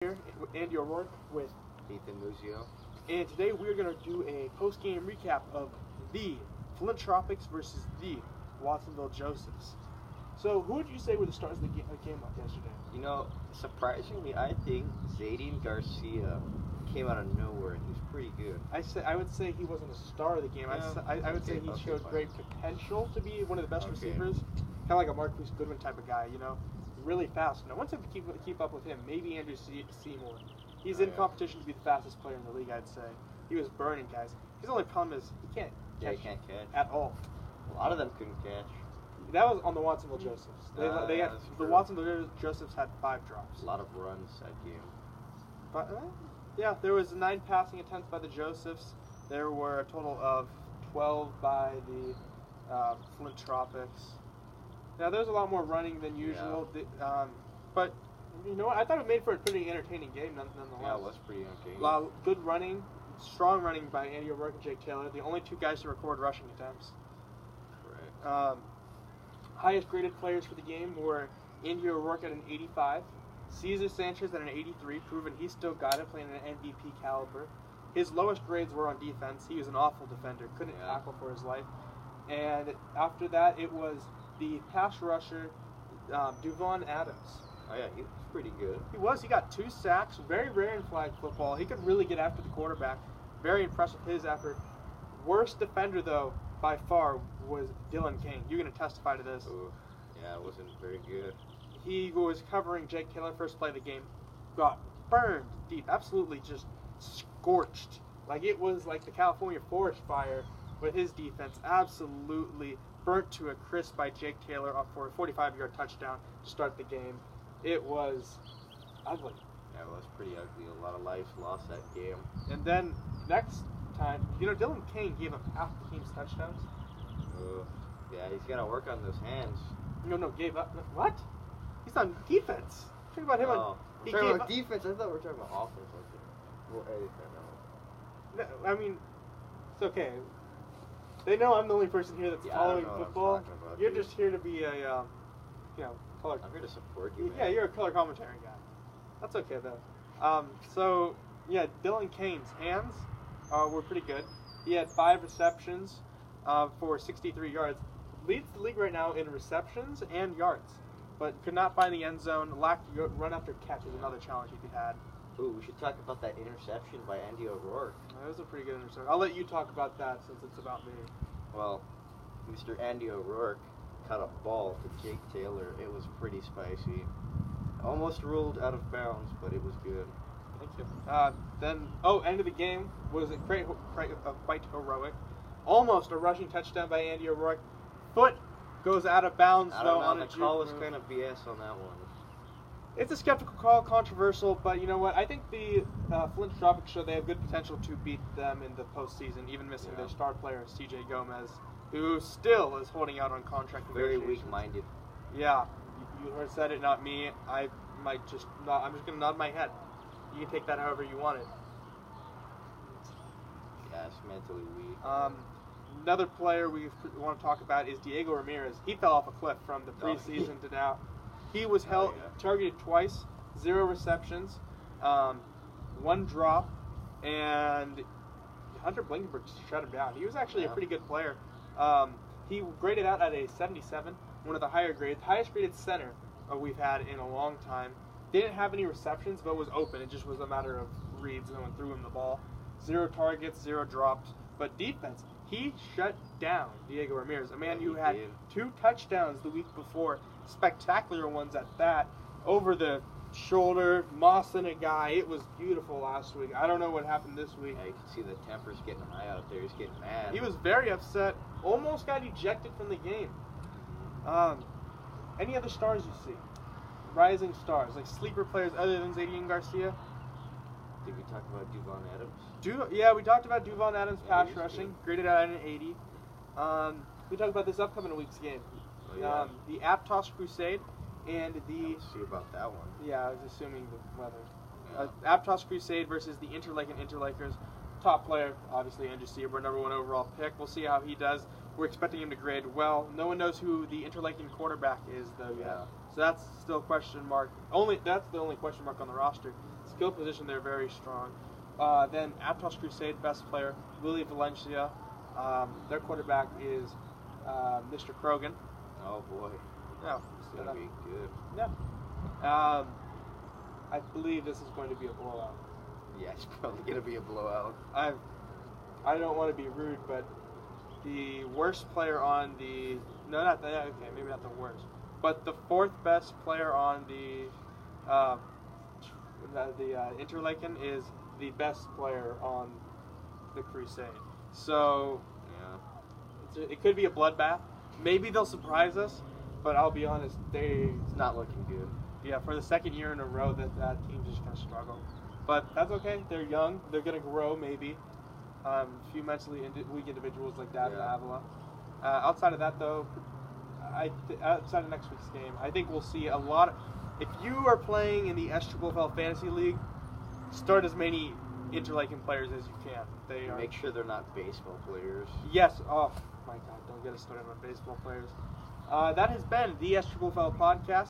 Here with Andy O'Rourke with Ethan Muzio. and today we're going to do a post-game recap of the Flint Tropics versus the Watsonville Josephs. So who would you say were the stars of the game up yesterday? You know, surprisingly, I think Zayden Garcia came out of nowhere and he's pretty good. I would say he wasn't a star of the game. I would say he showed great potential to be one of the best receivers, kind of like a Marquise Goodwin type of guy, you know, really fast. No one's able to keep up with him. Maybe Andrew Seymour. He's in competition to be the fastest player in the league, I'd say. He was burning guys. His only problem is he can't catch at all. A lot of them couldn't catch. That was on the Watsonville Josephs. The Watsonville Josephs had 5 drops. A lot of runs that game. But yeah, there was 9 passing attempts by the Josephs. There were a total of 12 by the Flint Tropics. Now there's a lot more running than usual, but you know what? I thought it made for a pretty entertaining game nonetheless. Yeah, it was pretty entertaining. Good running, strong running by Andy O'Rourke and Jake Taylor, the only 2 guys to record rushing attempts. Correct. Highest graded players for the game were Andy O'Rourke at an 85, Cesar Sanchez at an 83, proving he's still got it, playing at an MVP caliber. His lowest grades were on defense. He was an awful defender, couldn't tackle for his life. And after that, it was the pass rusher, Duvon Adams. Oh yeah, he was pretty good. He was. He got 2 sacks. Very rare in flag football. He could really get after the quarterback. Very impressed with his effort. Worst defender, though, by far, was Dylan King. You're going to testify to this. Ooh, yeah, it wasn't very good. He was covering Jake Taylor first play of the game. Got burned deep. Absolutely just scorched. Like it was like the California forest fire with his defense. Absolutely burnt to a crisp by Jake Taylor for a 45-yard touchdown to start the game. It was ugly. Yeah, it was pretty ugly. A lot of lives lost that game. And then next time, you know, Dylan King gave up half the team's touchdowns. Yeah, he's got to work on those hands. No, gave up. What? He's on defense. Think about him on. He talking about defense. I thought we were talking about offense. Well, no, I mean, it's okay. They know I'm the only person here that's following football. You're just here to be a, color. I'm here to support you, man. Yeah, you're a color commentary guy. That's okay though. So yeah, Dylan King's hands were pretty good. He had 5 receptions for 63 yards. Leads the league right now in receptions and yards, but could not find the end zone. Lacked run after catch is another challenge he had. Ooh, we should talk about that interception by Andy O'Rourke. That was a pretty good interception. I'll let you talk about that since it's about me. Well, Mr. Andy O'Rourke caught a ball to Jake Taylor. It was pretty spicy. Almost ruled out of bounds, but it was good. Thank you. End of the game was quite heroic. Almost a rushing touchdown by Andy O'Rourke. Foot goes out of bounds though on a juke. The call was kind of BS on that one. It's a skeptical call, controversial, but you know what? I think the Flint Tropics show they have good potential to beat them in the postseason, even missing their star player, C.J. Gomez, who still is holding out on contract negotiations. Very weak-minded. Yeah, you said it, not me. I'm just going to nod my head. You can take that however you want it. Yeah, it's mentally weak. Another player we want to talk about is Diego Ramirez. He fell off a cliff from the preseason to now. He was targeted twice, 0 receptions, 1 drop, and Hunter Blankenberg shut him down. He was actually a pretty good player. He graded out at a 77, one of the higher grades, highest graded center we've had in a long time. Didn't have any receptions, but was open. It just was a matter of reads. No one threw him the ball. 0 targets, 0 drops. But defense, he shut down Diego Ramirez, a man who had 2 touchdowns the week before, spectacular ones at that, over the shoulder, mossing a guy. It was beautiful last week. I don't know what happened this week. Yeah, you can see the tempers getting high out there. He's getting mad. He was very upset. Almost got ejected from the game. Any other stars you see? Rising stars, like sleeper players other than Zayden Garcia? Did we talk about Duvon Adams? We talked about Duvon Adams pass rushing, graded out at an 80. We talked about this upcoming week's game. The Aptos Crusade and the... Let's see about that one. Yeah, I was assuming the weather. Aptos Crusade versus the Interlake and Interlakers. Top player, obviously, Andrew Seaborn, #1 overall pick. We'll see how he does. We're expecting him to grade well. No one knows who the Interlaken quarterback is, though, yet. So that's still a question mark. That's the only question mark on the roster. Skill position, they're very strong. Then Aptos Crusade, best player, Willie Valencia. Their quarterback is Mr. Krogan. Oh boy. Yeah, It's gonna be good. Yeah. I believe this is going to be a blowout. Yeah, it's probably gonna be a blowout. I don't want to be rude, but the worst player on the maybe not the worst, but the fourth best player on the Interlaken is the best player on the Crusade. So Yeah. it could be a bloodbath. Maybe they'll surprise us, but I'll be honest, It's not looking good. yeah, for the second year in a row that team's just gonna struggle. But that's okay. They're young. They're gonna grow maybe. A few mentally weak individuals like that in Avila. Outside of that, though, outside of next week's game, I think we'll see a lot. If you are playing in the SFL Fantasy League, start as many Interlaken players as you can. They are. Make sure they're not baseball players. Yes. Oh my God! Don't get us started on baseball players. That has been the SFL podcast.